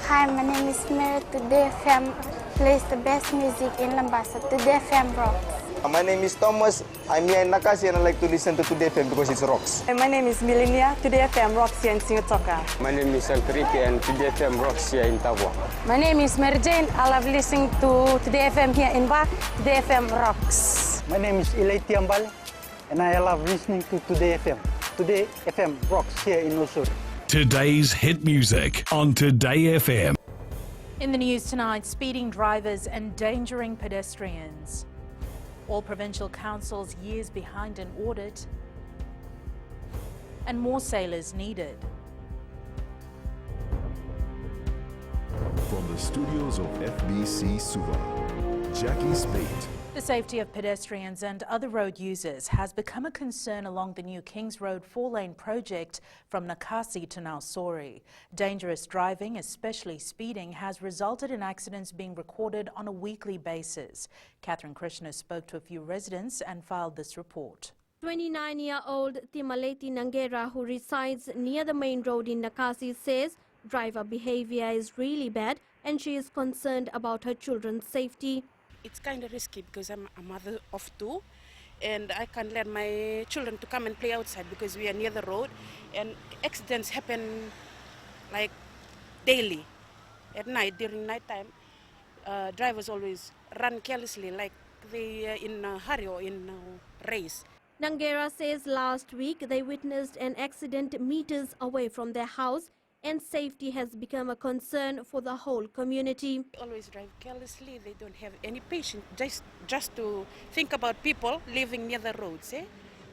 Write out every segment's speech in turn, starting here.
Hi, my name is Mary. Today FM plays the best music in Lambasa. Today FM rocks. My name is Thomas. I'm here in Nakasi and I like to listen to Today FM because it rocks. My name is Milenia. Today FM rocks here in Singotoka. My name is Enrique and Today FM rocks here in Tabwa. My name is Mary Jane. I love listening to Today FM here in Ba. Today FM rocks. My name is Ilay Tiambal and I love listening to Today FM. Today FM rocks here in Usur. Today's hit music on Today FM. In the news tonight, speeding drivers endangering pedestrians. All provincial councils years behind an audit. And more sailors needed. From the studios of FBC Suva, Jackie Spate. The safety of pedestrians and other road users has become a concern along the new Kings Road 4-lane project from Nakasi to Nausori. Dangerous driving, especially speeding, has resulted in accidents being recorded on a weekly basis. Catherine Krishna spoke to a few residents and filed this report. 29-year-old Timaleti Nangera, who resides near the main road in Nakasi, says driver behavior is really bad and she is concerned about her children's safety. It's kind of risky because I'm a mother of two and I can't let my children to come and play outside because we are near the road and accidents happen like daily. At night, during night time, drivers always run carelessly like they are in a hurry or in a race. Nangera says last week they witnessed an accident meters away from their house and safety has become a concern for the whole community. Always drive carelessly, they don't have any patience, just to think about people living near the roads,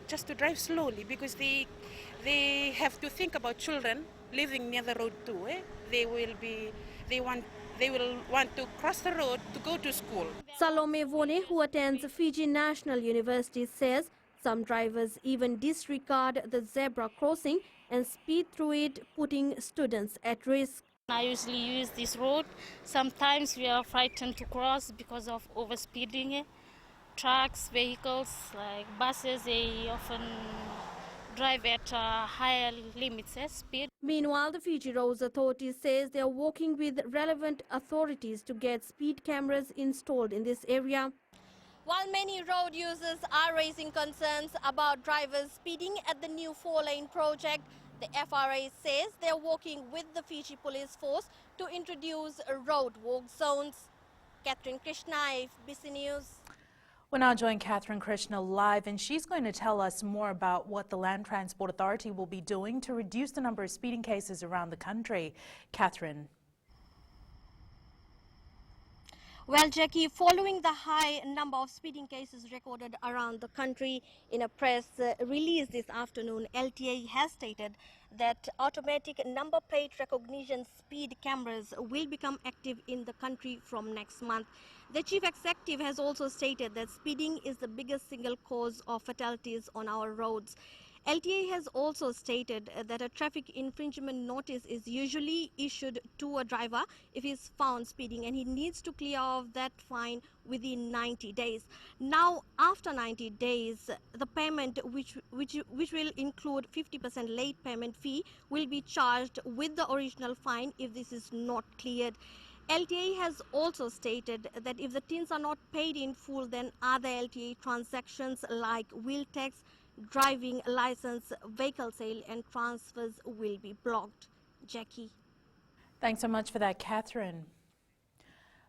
just to drive slowly because they have to think about children living near the road too. They will want to cross the road to go to school. Salome Vone, who attends Fiji National University, says some drivers even disregard the zebra crossing and speed through it, putting students at risk. I usually use this road. Sometimes we are frightened to cross because of overspeeding. Trucks, vehicles, like buses, they often drive at higher limits speed. Meanwhile, the Fiji Roads Authority says they are working with relevant authorities to get speed cameras installed in this area. While many road users are raising concerns about drivers speeding at the new 4-lane project, the FRA says they are working with the Fiji Police Force to introduce road walk zones. Catherine Krishna, FBC News. We'll now join Catherine Krishna live, and she's going to tell us more about what the Land Transport Authority will be doing to reduce the number of speeding cases around the country. Catherine. Well, Jackie, following the high number of speeding cases recorded around the country, in a press release this afternoon, LTA has stated that automatic number plate recognition speed cameras will become active in the country from next month. The chief executive has also stated that speeding is the biggest single cause of fatalities on our roads. LTA has also stated that a traffic infringement notice is usually issued to a driver if he is found speeding, and he needs to clear off that fine within 90 days. Now, after 90 days, the payment, which will include 50% late payment fee, will be charged with the original fine if this is not cleared. LTA has also stated that if the tins are not paid in full, then other LTA transactions like wheel tax, driving license, vehicle sale and transfers will be blocked. Jackie. Thanks so much for that, Catherine.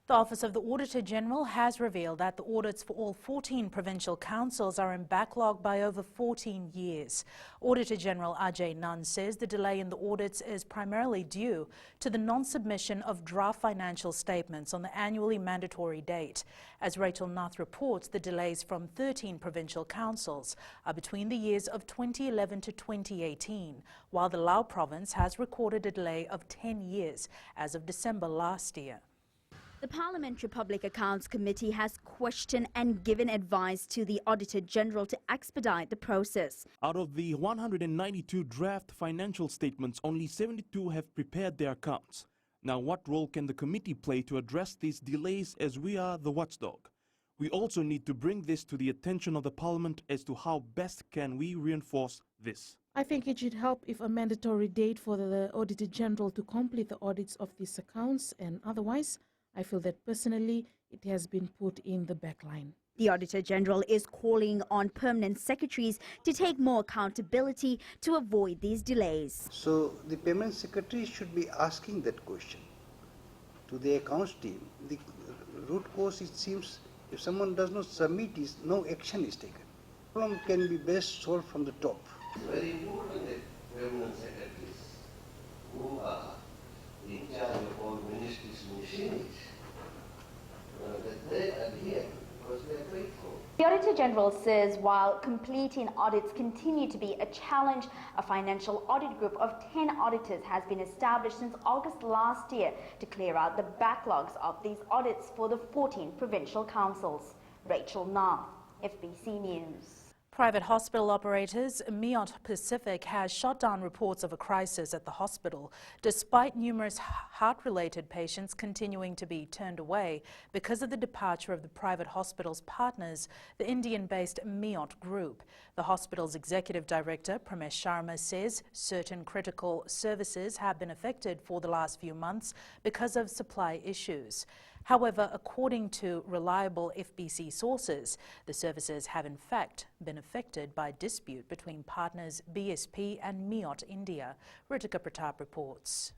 The Office of the Auditor General has revealed that the audits for all 14 provincial councils are in backlog by over 14 years. Auditor General Ajay Nunn says the delay in the audits is primarily due to the non-submission of draft financial statements on the annually mandatory date. As Rachel Nath reports, the delays from 13 provincial councils are between the years of 2011 to 2018, while the Lao province has recorded a delay of 10 years as of December last year. The Parliamentary Public Accounts Committee has questioned and given advice to the Auditor General to expedite the process. Out of the 192 draft financial statements, only 72 have prepared their accounts. Now, what role can the committee play to address these delays, as we are the watchdog? We also need to bring this to the attention of the Parliament as to how best can we reinforce this. I think it should help if a mandatory date for the Auditor General to complete the audits of these accounts, and otherwise, I feel that personally it has been put in the back line. The Auditor General is calling on permanent secretaries to take more accountability to avoid these delays. So the payment secretary should be asking that question to the accounts team. The root cause, it seems, if someone does not submit, no action is taken. The problem can be best solved from the top. Very important that permanent secretaries who are in charge of all ministries' machineries, that they adhere because they are grateful. The Auditor General says while completing audits continue to be a challenge, a financial audit group of 10 auditors has been established since August last year to clear out the backlogs of these audits for the 14 provincial councils. Rachel Nah, FBC News. Private hospital operators Miot Pacific has shut down reports of a crisis at the hospital, despite numerous heart-related patients continuing to be turned away because of the departure of the private hospital's partners, the Indian-based Miot Group. The hospital's executive director, Pramesh Sharma, says certain critical services have been affected for the last few months because of supply issues. However, according to reliable FBC sources, the services have in fact been affected by a dispute between partners BSP and Miot India. Ritika Pratap reports.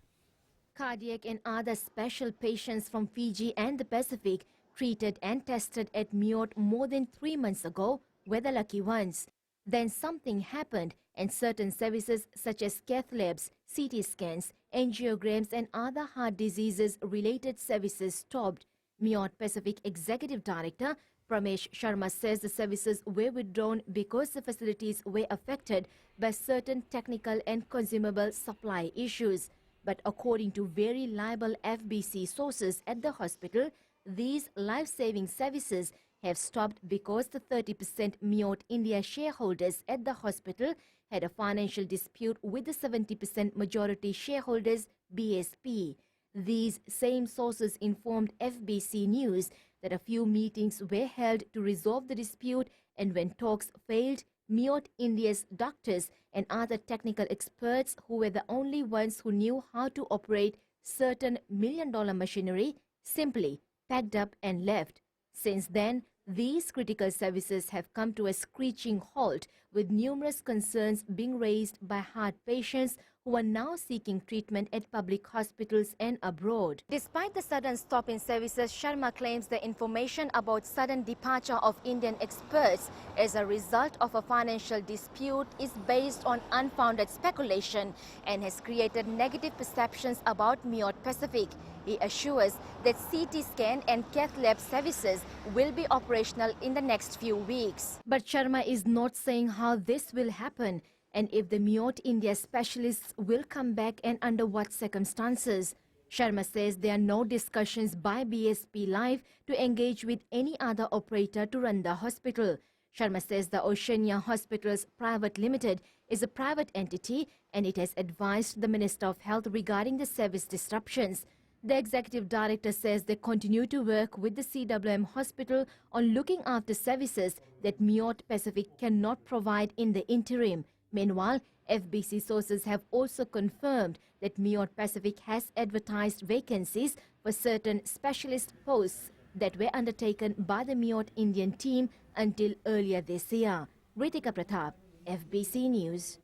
Cardiac and other special patients from Fiji and the Pacific treated and tested at Miot more than 3 months ago were the lucky ones. Then something happened and certain services such as cath labs, CT scans, angiograms and other heart diseases-related services stopped. Miot Pacific Executive Director Pramesh Sharma says the services were withdrawn because the facilities were affected by certain technical and consumable supply issues. But according to very reliable FBC sources at the hospital, these life-saving services have stopped because the 30% Miot India shareholders at the hospital had a financial dispute with the 70% majority shareholders BSP. These same sources informed FBC News that a few meetings were held to resolve the dispute, and when talks failed, Miot India's doctors and other technical experts who were the only ones who knew how to operate certain million-dollar machinery simply packed up and left. Since then, these critical services have come to a screeching halt, with numerous concerns being raised by heart patients who are now seeking treatment at public hospitals and abroad. Despite the sudden stop in services, Sharma claims the information about sudden departure of Indian experts as a result of a financial dispute is based on unfounded speculation and has created negative perceptions about Miot Pacific. He assures that CT scan and cath lab services will be operational in the next few weeks. But Sharma is not saying how this will happen and if the Miot India specialists will come back and under what circumstances. Sharma says there are no discussions by BSP Life to engage with any other operator to run the hospital. Sharma says the Oceania Hospitals Private Limited is a private entity and it has advised the Minister of Health regarding the service disruptions. The executive director says they continue to work with the CWM hospital on looking after services that Miot Pacific cannot provide in the interim. Meanwhile, FBC sources have also confirmed that Miot Pacific has advertised vacancies for certain specialist posts that were undertaken by the Miot Indian team until earlier this year. Ritika Pratap, FBC News.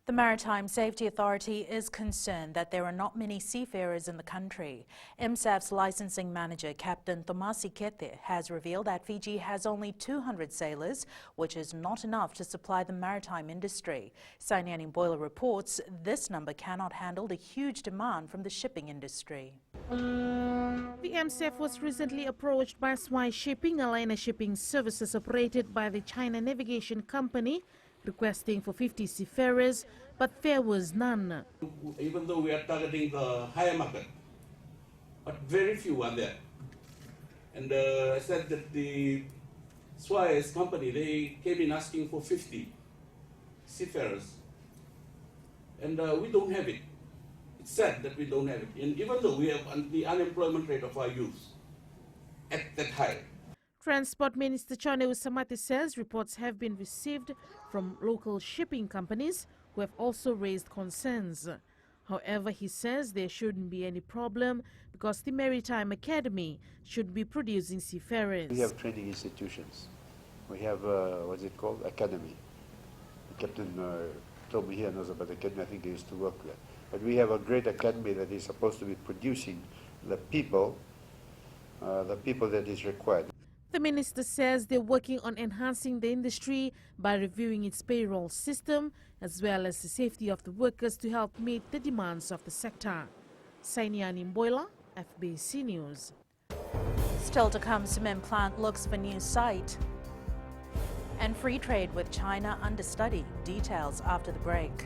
The Maritime Safety Authority is concerned that there are not many seafarers in the country. MSAF's licensing manager, Captain Thomasi Kete, has revealed that Fiji has only 200 sailors, which is not enough to supply the maritime industry. Sainiani Boiler reports this number cannot handle the huge demand from the shipping industry. The MSAF was recently approached by Swai Shipping, a line of shipping services operated by the China Navigation Company, requesting for 50 seafarers, but there was none. Even though we are targeting the higher market, but very few are there. And I said that the Swai's company, they came in asking for 50 seafarers. And we don't have it. It's sad that we don't have it. And even though we have the unemployment rate of our youth at that high. Transport Minister Chone Usamati says reports have been received from local shipping companies who have also raised concerns. However, he says there shouldn't be any problem because the Maritime Academy should be producing seafarers. We have training institutions. We have, what's it called? Academy. The captain told me he knows about the academy. I think he used to work there. But we have a great academy that is supposed to be producing the people that is required. The minister says they're working on enhancing the industry by reviewing its payroll system as well as the safety of the workers to help meet the demands of the sector. Sainiani Mboila, FBC News. Still to come, cement plant looks for new site. And free trade with China under study. Details after the break.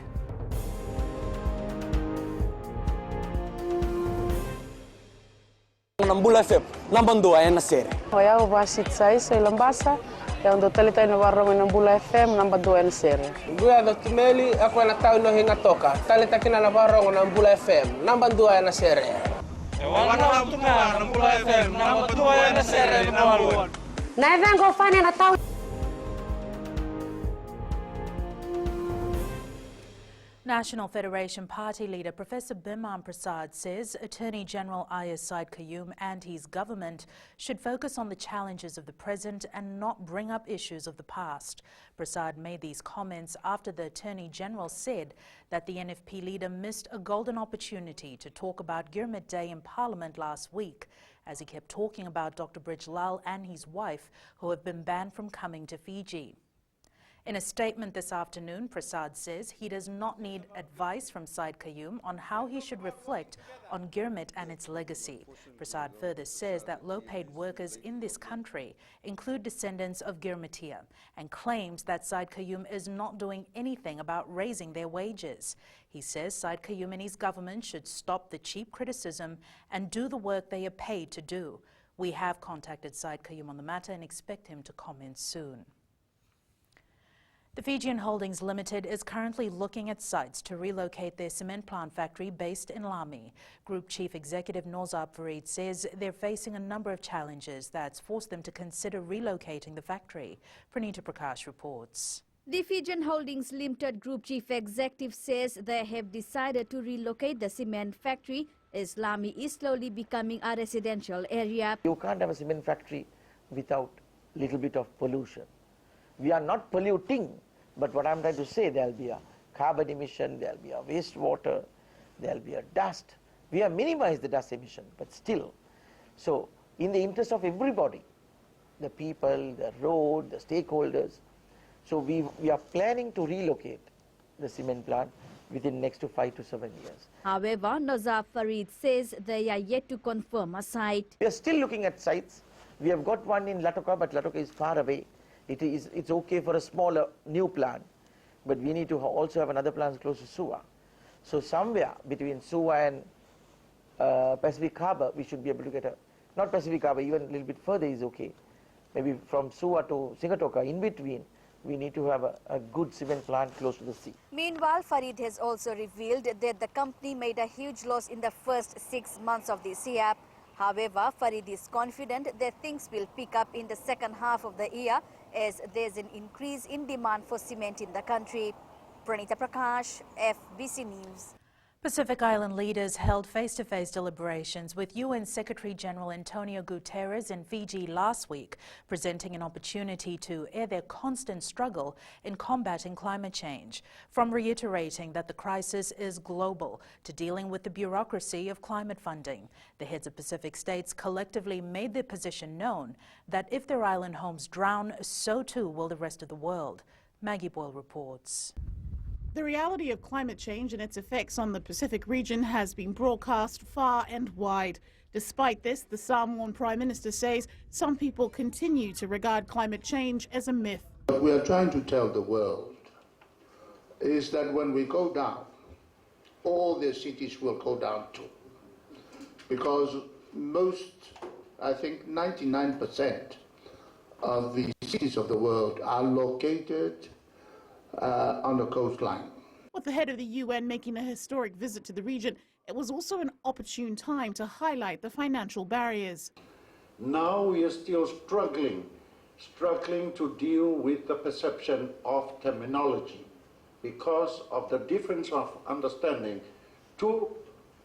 Nambula FM, nambando ay nasere. Hoya ubasit sai sa Ilambasa, yang do talita ina warong Nambula FM nambando ay nasere. Guya do tumeli ako na tao no hinga toka. Talita kina na warong Nambula FM, nambando ay nasere. Wana tumela Nambula FM, nambando ay nasere nawaluan. Na evengo fani na tao. National Federation Party leader Professor Biman Prasad says Attorney General Ayaz Said Qayyum and his government should focus on the challenges of the present and not bring up issues of the past. Prasad made these comments after the Attorney General said that the NFP leader missed a golden opportunity to talk about Gurmit Day in Parliament last week, as he kept talking about Dr. Brij Lal and his wife, who have been banned from coming to Fiji. In a statement this afternoon, Prasad says he does not need advice from Said Qayyum on how he should reflect on Gurmit and its legacy. Prasad further says that low-paid workers in this country include descendants of Gurmitia and claims that Said Qayyum is not doing anything about raising their wages. He says Said Qayyum and his government should stop the cheap criticism and do the work they are paid to do. We have contacted Said Qayyum on the matter and expect him to comment soon. The Fijian Holdings Limited is currently looking at sites to relocate their cement plant factory based in Lami. Group Chief Executive Nozab Farid says they're facing a number of challenges that's forced them to consider relocating the factory. Pranita Prakash reports. The Fijian Holdings Limited Group Chief Executive says they have decided to relocate the cement factory as Lami is slowly becoming a residential area. You can't have a cement factory without a little bit of pollution. We are not polluting, but what I'm trying to say, there'll be a carbon emission, there'll be a wastewater, there'll be a dust. We have minimized the dust emission, but still. So, in the interest of everybody, the people, the road, the stakeholders, so we are planning to relocate the cement plant within the next 5 to 7 years. However, Nozab Farid says they are yet to confirm a site. We are still looking at sites. We have got one in Latoka, but Latoka is far away. It's okay for a smaller new plant, but we need to also have another plant close to Suva. So somewhere between Suva and Pacific Harbour, we should be able to get not Pacific Harbour, even a little bit further is okay. Maybe from Suva to Singatoka, in between, we need to have a good cement plant close to the sea. Meanwhile, Farid has also revealed that the company made a huge loss in the first 6 months of this year. However, Farid is confident that things will pick up in the second half of the year as there's an increase in demand for cement in the country. Pranita Prakash, FBC News. Pacific Island leaders held face-to-face deliberations with UN Secretary-General Antonio Guterres in Fiji last week, presenting an opportunity to air their constant struggle in combating climate change. From reiterating that the crisis is global to dealing with the bureaucracy of climate funding, the heads of Pacific states collectively made their position known that if their island homes drown, so too will the rest of the world. Maggie Boyle reports. The reality of climate change and its effects on the Pacific region has been broadcast far and wide. Despite this, the Samoan Prime Minister says some people continue to regard climate change as a myth. What we are trying to tell the world is that when we go down, all the cities will go down too. Because most, I think 99% of the cities of the world are located on the coastline. With the head of the UN making a historic visit to the region, it was also an opportune time to highlight the financial barriers. Now we are still struggling to deal with the perception of terminology. because of the difference of understanding to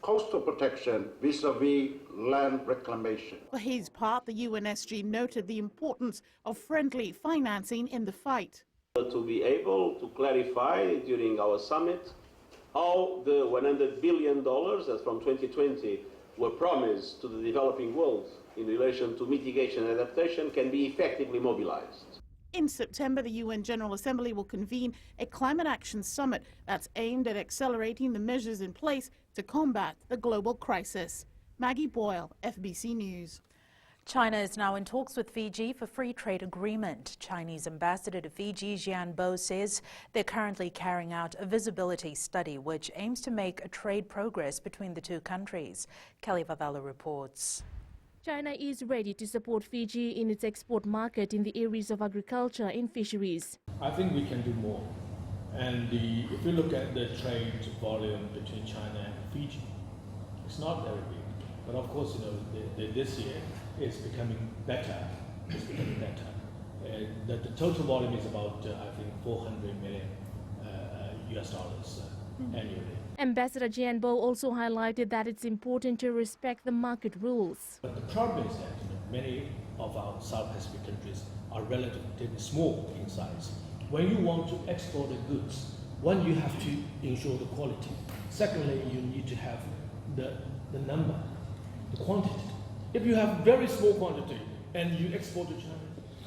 coastal protection vis-a-vis land reclamation. For his part, the UNSG noted the importance of friendly financing in the fight. To be able to clarify during our summit how the $100 billion that from 2020 were promised to the developing world in relation to mitigation and adaptation can be effectively mobilized. In September, the UN General Assembly will convene a climate action summit that's aimed at accelerating the measures in place to combat the global crisis. Maggie Boyle, FBC News. China is now in talks with Fiji for free trade agreement. Chinese ambassador to Fiji, Jian Bo, says they're currently carrying out a visibility study which aims to make a trade progress between the two countries. Kelly Vavala reports. China is ready to support Fiji in its export market in the areas of agriculture and fisheries. I think we can do more. And if you look at the trade volume between China and Fiji, it's not very big. But of course, this year it's becoming better. It's becoming better. The total volume is about, I think, $400 million US dollars annually. Ambassador Jian Bo also highlighted that it's important to respect the market rules. But the problem is that many of our South Pacific countries are relatively small in size. When you want to export the goods, one, you have to ensure the quality. Secondly, you need to have the number, the quantity. If you have very small quantity and you export to China,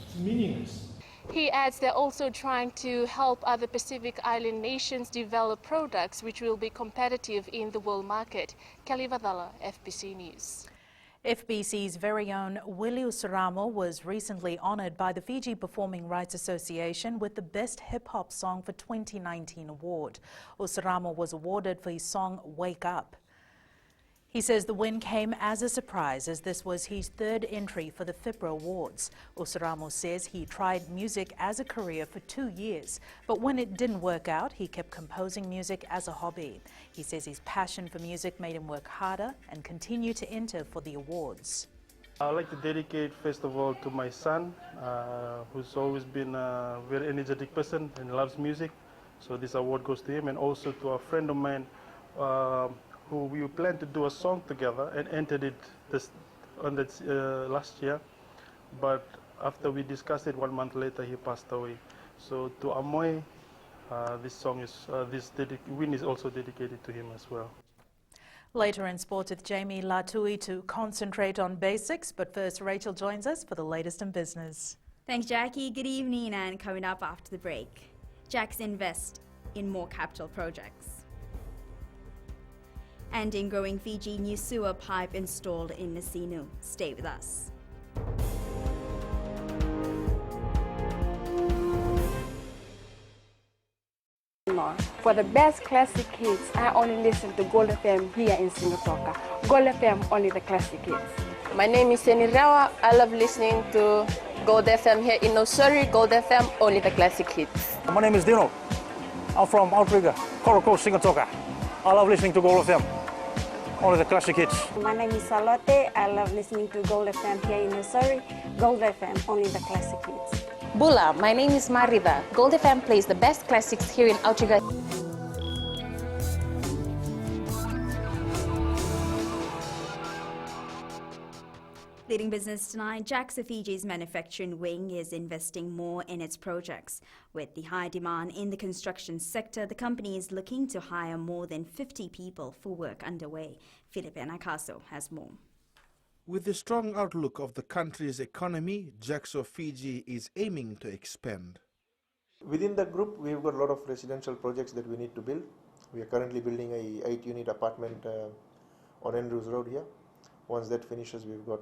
it's meaningless. He adds they're also trying to help other Pacific Island nations develop products which will be competitive in the world market. Kelly Vadala, FBC News. FBC's very own Willie Usaramo was recently honoured by the Fiji Performing Rights Association with the Best Hip Hop Song for 2019 award. Usaramo was awarded for his song Wake Up. He says the win came as a surprise as this was his third entry for the FIPRA Awards. Usaramo says he tried music as a career for 2 years, but when it didn't work out, he kept composing music as a hobby. He says his passion for music made him work harder and continue to enter for the awards. I'd like to dedicate, first of all, to my son, who's always been a very energetic person and loves music. So this award goes to him, and also to a friend of mine who we planned to do a song together and entered it last year. But after we discussed it, 1 month later, he passed away. So to Amoy, this win is also dedicated to him as well. Later in sports with Jamie Latui to concentrate on basics, but first Rachel joins us for the latest in business. Thanks, Jackie. Good evening, and coming up after the break, JACS invest in more capital projects. And in growing Fiji, new sewer pipe installed in Nasinu. Stay with us. For the best classic hits, I only listen to Gold FM here in Singapore. Gold FM, only the classic hits. My name is Seni Rawa. I love listening to Gold FM here in Nosuri. Gold FM, only the classic hits. My name is Dino. I'm from Outrigger, Coral Coast, Singapore. I love listening to Gold FM, only the classic hits. My name is Salote. I love listening to Gold FM here in Nosuri. Gold FM, only the classic hits. Bula, my name is Marida. Gold FM plays the best classics here in Outrigger. Leading business tonight, JACS Fiji's manufacturing wing is investing more in its projects. With the high demand in the construction sector, the company is looking to hire more than 50 people for work underway. Felipe Nakaso has more. With the strong outlook of the country's economy, JACS Fiji is aiming to expand. Within the group, we've got a lot of residential projects that we need to build. We are currently building a 8-unit apartment on Andrews Road here. Once that finishes, we've got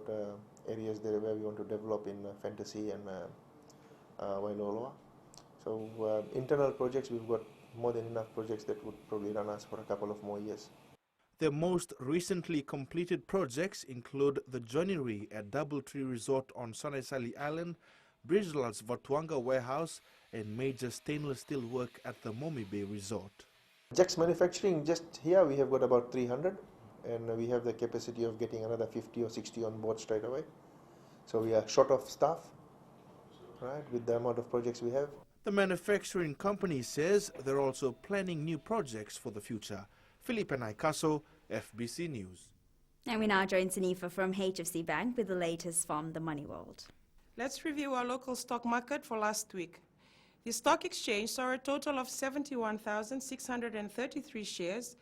areas there where we want to develop in Fantasy and Wailoa. So internal projects, we've got more than enough projects that would probably run us for a couple of more years. The most recently completed projects include the joinery at Doubletree Resort on Sanaisali Island, Bridgeland's Vatuanga warehouse, and major stainless steel work at the Momi Bay Resort. JACS manufacturing, just here we have got about 300, and we have the capacity of getting another 50 or 60 on board straight away. So we are short of staff, right, with the amount of projects we have. The manufacturing company says they're also planning new projects for the future. Felipe Naikaso, FBC News. And we now join Sanifa from HFC Bank with the latest from the Money World. Let's review our local stock market for last week. The stock exchange saw a total of 71,633 shares,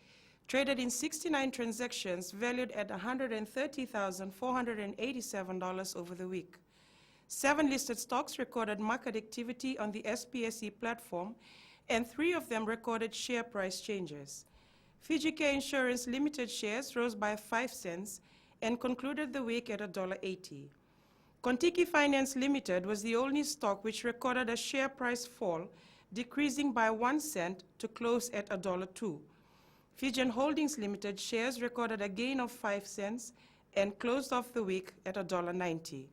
traded in 69 transactions valued at $130,487 over the week. 7 listed stocks recorded market activity on the SPSE platform, and 3 of them recorded share price changes. VGK Insurance Limited shares rose by 5 cents and concluded the week at $1.80. Kontiki Finance Limited was the only stock which recorded a share price fall, decreasing by 1 cent to close at $1.02. Fijian Holdings Limited shares recorded a gain of 5 cents and closed off the week at $1.90.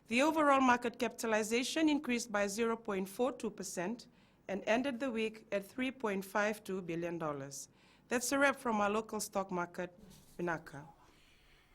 The overall market capitalization increased by 0.42% and ended the week at $3.52 billion. That's a wrap from our local stock market, Vinaka.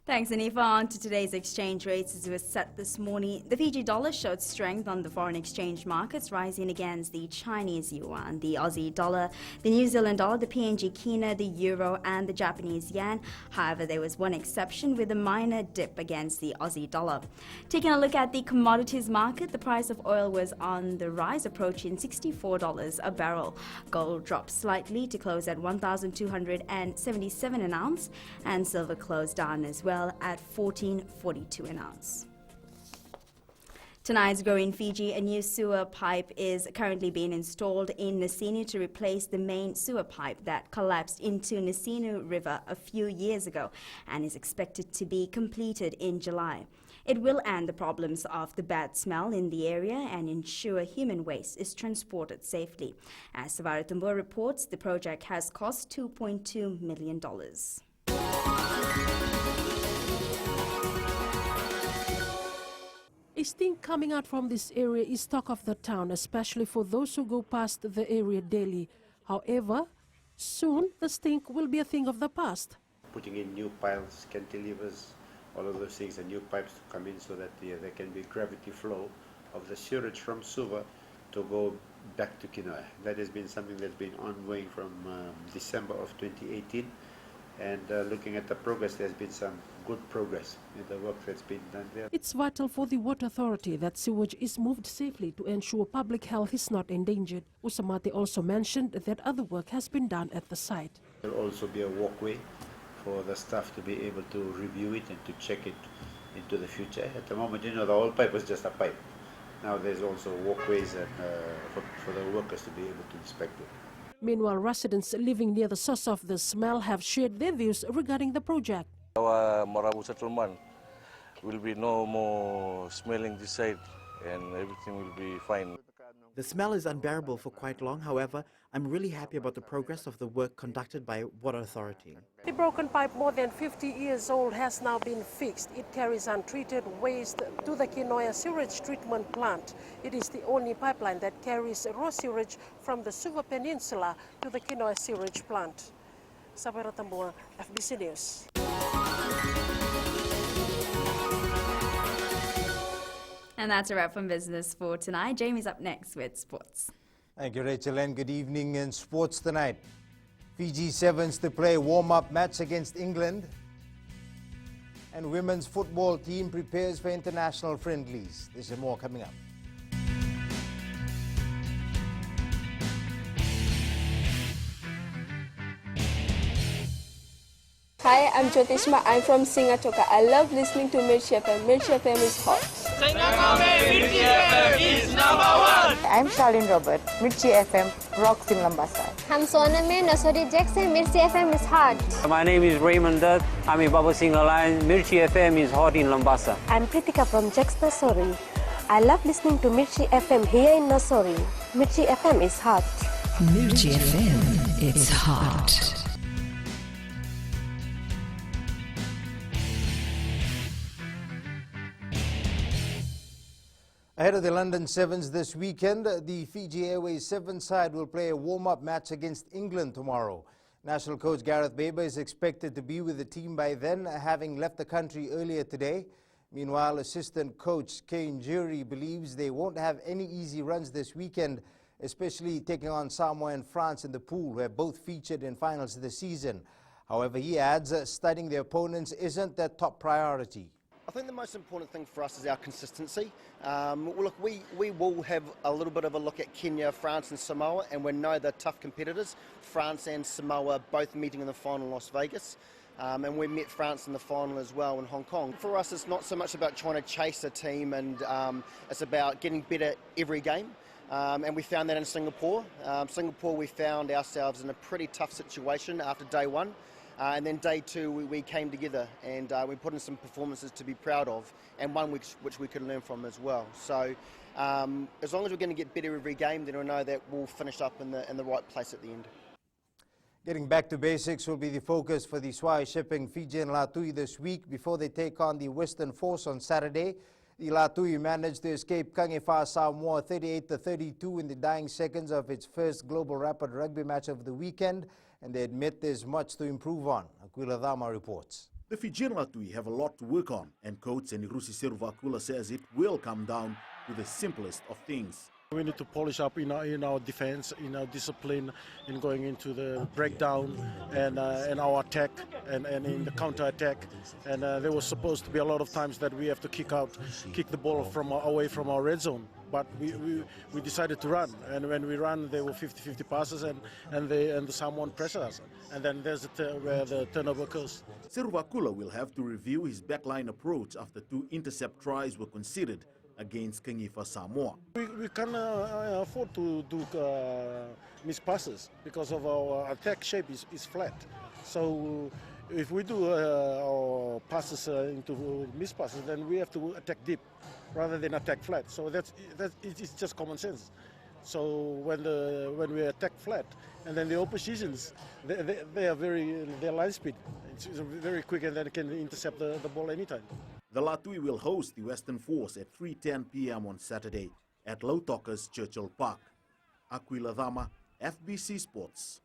Thanks, Anifa. On to today's exchange rates as was set this morning. The Fiji dollar showed strength on the foreign exchange markets, rising against the Chinese yuan, the Aussie dollar, the New Zealand dollar, the PNG kina, the euro, and the Japanese yen. However, there was one exception with a minor dip against the Aussie dollar. Taking a look at the commodities market, the price of oil was on the rise, approaching $64 a barrel. Gold dropped slightly to close at $1,277 an ounce, and silver closed down as well at $14.42 an ounce. Tonight's Growing Fiji, a new sewer pipe is currently being installed in Nasinu to replace the main sewer pipe that collapsed into Nasinu River a few years ago and is expected to be completed in July. It will end the problems of the bad smell in the area and ensure human waste is transported safely. As Savara Tumbua reports, the project has cost $2.2 million. A stink coming out from this area is talk of the town, especially for those who go past the area daily. However, soon the stink will be a thing of the past. Putting in new piles, cantilevers, all of those things, and new pipes to come in so that there can be gravity flow of the sewage from Suva to go back to Kinoa. That has been something that's been ongoing from December of 2018. And looking at the progress, there's been some good progress in the work that's been done there. It's vital for the Water Authority that sewage is moved safely to ensure public health is not endangered. Usamate also mentioned that other work has been done at the site. There will also be a walkway for the staff to be able to review it and to check it into the future. At the moment, the whole pipe was just a pipe. Now there's also walkways and, for the workers to be able to inspect it. Meanwhile, residents living near the source of the smell have shared their views regarding the project. Our Morabu settlement will be no more smelling this side and everything will be fine. The smell is unbearable for quite long. However, I'm really happy about the progress of the work conducted by Water Authority. The broken pipe, more than 50 years old, has now been fixed. It carries untreated waste to the Kinoa sewage treatment plant. It is the only pipeline that carries raw sewage from the Suva Peninsula to the Kinoa sewage plant. Sabara Tambua, FBC News. And that's a wrap from Business for tonight. Jamie's up next with sports. Thank you, Rachel, and good evening in sports tonight. Fiji Sevens to play warm-up match against England. And women's football team prepares for international friendlies. There's more coming up. Hi, I'm Jyotishma. I'm from Singatoka. I love listening to Mirchi FM. Mirchi FM is hot. Mirchi FM is #1. I'm Charlene Robert. Mirchi FM rocks in Lambasa. I'm Soname Nasori Jackson. Mirchi FM is hot. My name is Raymond Dutt. I'm a Baba Singh Alliance. Mirchi FM is hot in Lambasa. I'm Pritika from Jax Nasori. I love listening to Mirchi FM here in Nasori. Mirchi FM is hot. Mirchi FM, it's hot. Ahead of the London Sevens this weekend, the Fiji Airways Sevens side will play a warm-up match against England tomorrow. National coach Gareth Baber is expected to be with the team by then, having left the country earlier today. Meanwhile, assistant coach Kane Jury believes they won't have any easy runs this weekend especially taking on Samoa and France in the pool, where both featured in finals this season. However, he adds studying the opponents isn't their top priority. I think the most important thing for us is our consistency. Look, we will have a little bit of a look at Kenya, France and Samoa, and we know they're tough competitors. France and Samoa both meeting in the final in Las Vegas. And we met France in the final as well in Hong Kong. For us, it's not so much about trying to chase a team, and it's about getting better every game. And we found that in Singapore. Singapore, we found ourselves in a pretty tough situation after day one. And then day two, we came together and we put in some performances to be proud of, and one which we could learn from as well. So as long as we're going to get better every game, then we know that we'll finish up in the right place at the end. Getting back to basics will be the focus for the Swai Shipping Fijian Latui this week before they take on the Western Force on Saturday. The Latui managed to escape Kangefa Samoa 38-32 in the dying seconds of its first Global Rapid Rugby match of the weekend, and they admit there's much to improve on. Aquila Dama reports. The Fijian Latui have a lot to work on, and coach Senirusi Seruvakula says it will come down to the simplest of things. We need to polish up in our defense, in our discipline, in going into the breakdown and our attack and in the counter attack. And there was supposed to be a lot of times that we have to kick the ball away from our red zone. But we decided to run, and when we ran, there were 50-50 passes, and the Samoan pressed us, and then there's where the turnover occurs. Seruvakula will have to review his backline approach after 2 intercept tries were considered against Kangefa Samoa. We can't afford to do missed passes because of our attack shape is flat. So if we do our passes into missed passes, then we have to attack deep rather than attack flat. So it's just common sense. So when we attack flat, and then the oppositions, they are their line speed it's very quick, and then can intercept the ball anytime. The Latui will host the Western Force at 3:10 p.m. on Saturday at Lautoka's Churchill Park. Aquila Dama, FBC Sports.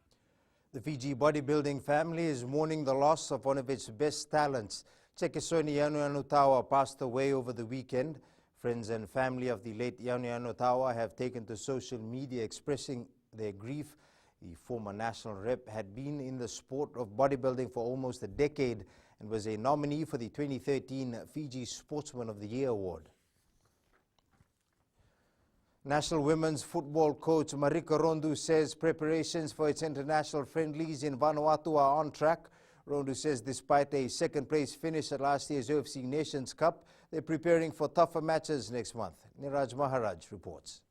The Fiji bodybuilding family is mourning the loss of one of its best talents. Tsekisoni Yanuanu Tawa passed away over the weekend. Friends and family of the late Yanuanu Tawa have taken to social media expressing their grief. The former national rep had been in the sport of bodybuilding for almost a decade and was a nominee for the 2013 Fiji Sportsman of the Year award. National women's football coach Marika Rondu says preparations for its international friendlies in Vanuatu are on track. Rondu says despite a second-place finish at last year's UFC Nations Cup, they're preparing for tougher matches next month. Niraj Maharaj reports.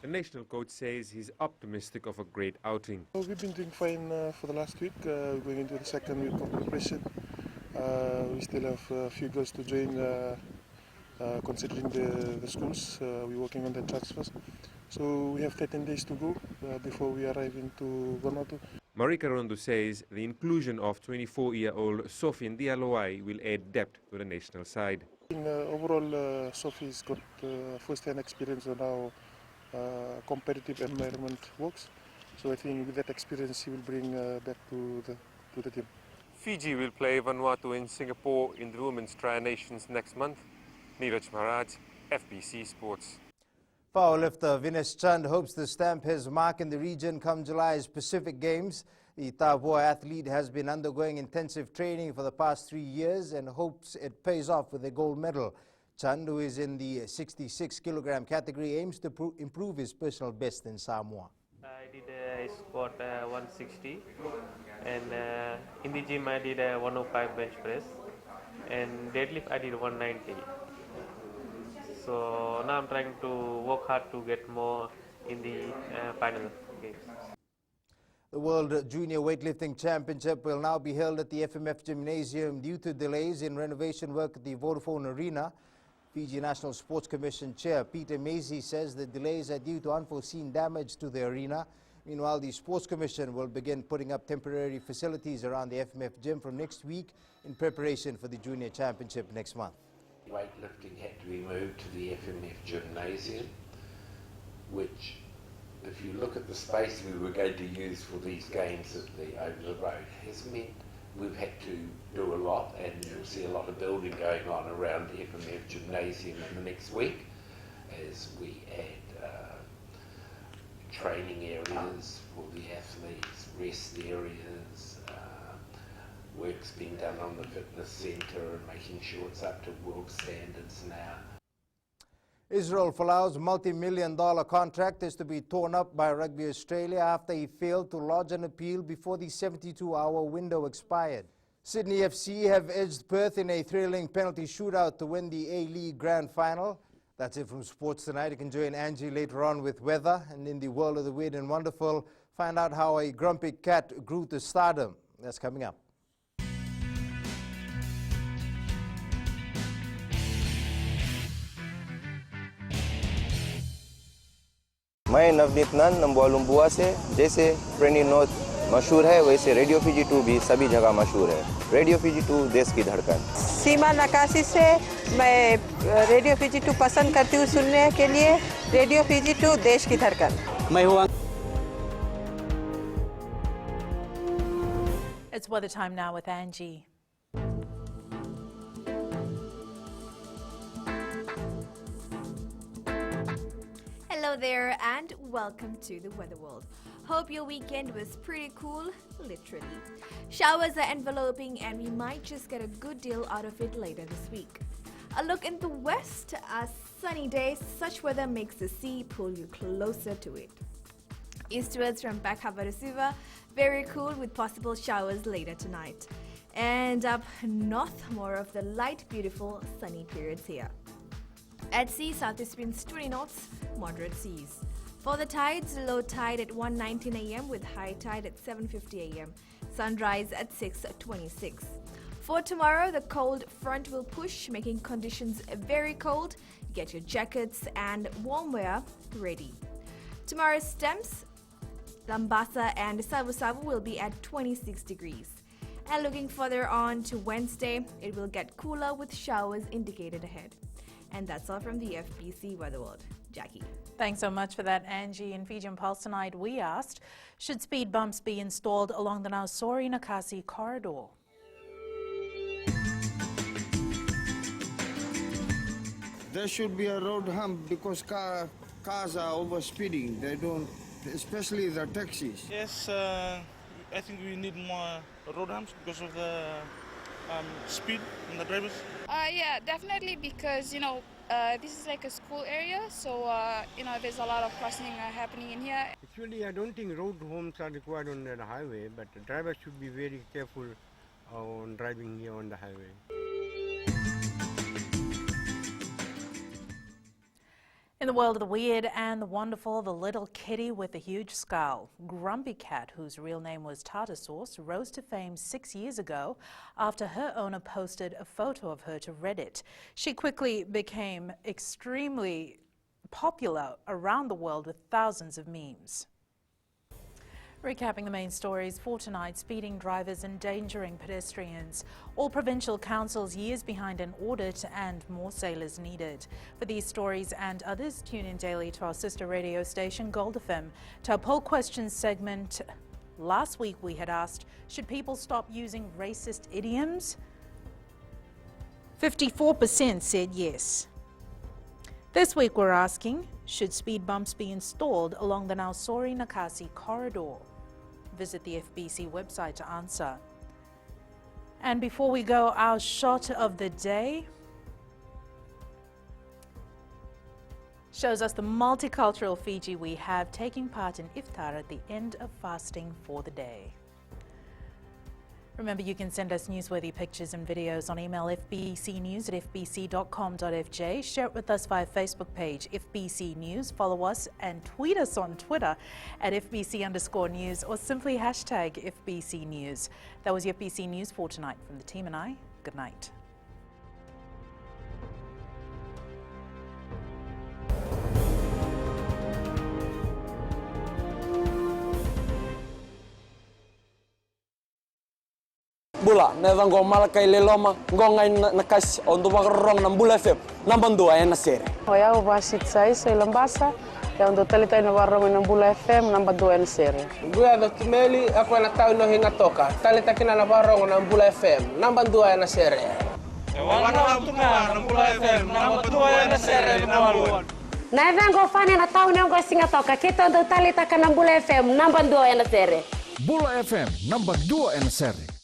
The national coach says he's optimistic of a great outing. We've been doing fine for the last week, going into the second week of preparation. We still have a few girls to join, considering the schools. We're working on the transfers. So we have 13 days to go before we arrive into Vanuatu. Marika Rondu says the inclusion of 24-year-old Sophie Ndialoai will add depth to the national side. Overall, Sophie's got first-hand experience on how competitive environment works. So I think with that experience, she will bring that to the team. Fiji will play Vanuatu in Singapore in the Women's Tri-Nations next month. Neeraj Maharaj, FBC Sports. Powerlifter Vinesh Chand hopes to stamp his mark in the region come July's Pacific Games. The Tavoa athlete has been undergoing intensive training for the past 3 years and hopes it pays off with a gold medal. Chand, who is in the 66-kilogram category, aims to improve his personal best in Samoa. I did a squat 160, and in the gym I did a 105 bench press, and deadlift I did 190. So now I'm trying to work hard to get more in the final games. The World Junior Weightlifting Championship will now be held at the FMF Gymnasium due to delays in renovation work at the Vodafone Arena. Fiji National Sports Commission Chair Peter Macy says the delays are due to unforeseen damage to the arena. Meanwhile, the Sports Commission will begin putting up temporary facilities around the FMF gym from next week in preparation for the Junior Championship next month. Weightlifting had to be moved to the FMF Gymnasium, which, if you look at the space we were going to use for these games at the over the road, has meant we've had to do a lot, and you'll see a lot of building going on around the FMF Gymnasium in the next week as we add training areas for the athletes, rest areas, work's being done on the fitness centre and making sure it's up to world standards now. Israel Folau's multi-million-dollar contract is to be torn up by Rugby Australia after he failed to lodge an appeal before the 72-hour window expired. Sydney FC have edged Perth in a thrilling penalty shootout to win the A-League Grand Final. That's it from Sports Tonight. You can join Angie later on with weather. And in the world of the weird and wonderful, find out how a grumpy cat grew to stardom. That's coming up. मैं नवनीत नंद नंबुआ लुम्बुआ से जैसे प्रेनी note मशहूर है वैसे radio Fiji 2 भी सभी जगह मशहूर है। रेडियो फीजी 2 देश की धड़कन। सीमा नकाशी से मैं रेडियो फीजी 2 पसंद करती हूँ सुनने के लिए। रेडियो फीजी 2 देश की धड़कन। मैं हूँ It's weather time now with Angie. Hello there and welcome to the Weather World. Hope your weekend was pretty cool, literally. Showers are enveloping and we might just get a good deal out of it later this week. A look in the west, a sunny day. Such weather makes the sea pull you closer to it. Eastwards from Bakhavarasuva, very cool with possible showers later tonight. And up north, more of the light, beautiful sunny periods here. At sea, southeast winds 20 knots, moderate seas. For the tides, low tide at 1:19 a.m. with high tide at 7:50 a.m. Sunrise at 6:26. For tomorrow, the cold front will push, making conditions very cold. Get your jackets and warm wear ready. Tomorrow's temps, Lambasa and Savu will be at 26 degrees. And looking further on to Wednesday, it will get cooler with showers indicated ahead. And that's all from the FBC Weather World. Jackie. Thanks so much for that, Angie. In Fijian Pulse tonight, we asked, should speed bumps be installed along the Nausori-Nakasi corridor? There should be a road hump because cars are overspeeding. They don't, especially the taxis. Yes, I think we need more road humps because of the speed in the drivers. Yeah, definitely because, this is like a school area, so, there's a lot of crossing happening in here. Actually, I don't think road homes are required on the highway, but the driver should be very careful on driving here on the highway. In the world of the weird and the wonderful, the little kitty with a huge skull, Grumpy Cat, whose real name was Tartar Sauce, rose to fame 6 years ago after her owner posted a photo of her to Reddit. She quickly became extremely popular around the world with thousands of memes. Recapping the main stories for tonight, speeding drivers endangering pedestrians. All provincial councils years behind an audit and more sailors needed. For these stories and others, tune in daily to our sister radio station Gold FM. To our poll questions segment, last week we had asked, should people stop using racist idioms? 54% said yes. This week we're asking, should speed bumps be installed along the Nausori-Nakasi corridor? Visit the FBC website to answer. And before we go, our shot of the day shows us the multicultural Fiji we have taking part in iftar at the end of fasting for the day. Remember, you can send us newsworthy pictures and videos on email fbcnews@fbc.com.fj. Share it with us via Facebook page, FBC News. Follow us and tweet us on Twitter at FBC_news or simply hashtag FBC News. That was your FBC News for tonight. From the team and I, good night. Bula, nevang gomal kay leloma, ngongai nakas untuk makarong ng Bula FM, nambang dua na sere. Hoya ubasit sai lambasa, ya untuk talita na warong ng Bula FM, nambang dua na sere. Gua do tumeli ako na tao no hinga toka, talita kina na warong ng Bula FM, nambang dua na sere. Wana tunga ng Bula FM, nambang dua na sere na Na vengo fane na tau nengo singa toka kita untuk tali taka na Bula FM number 2 na sere. Bula FM number 2 na sere.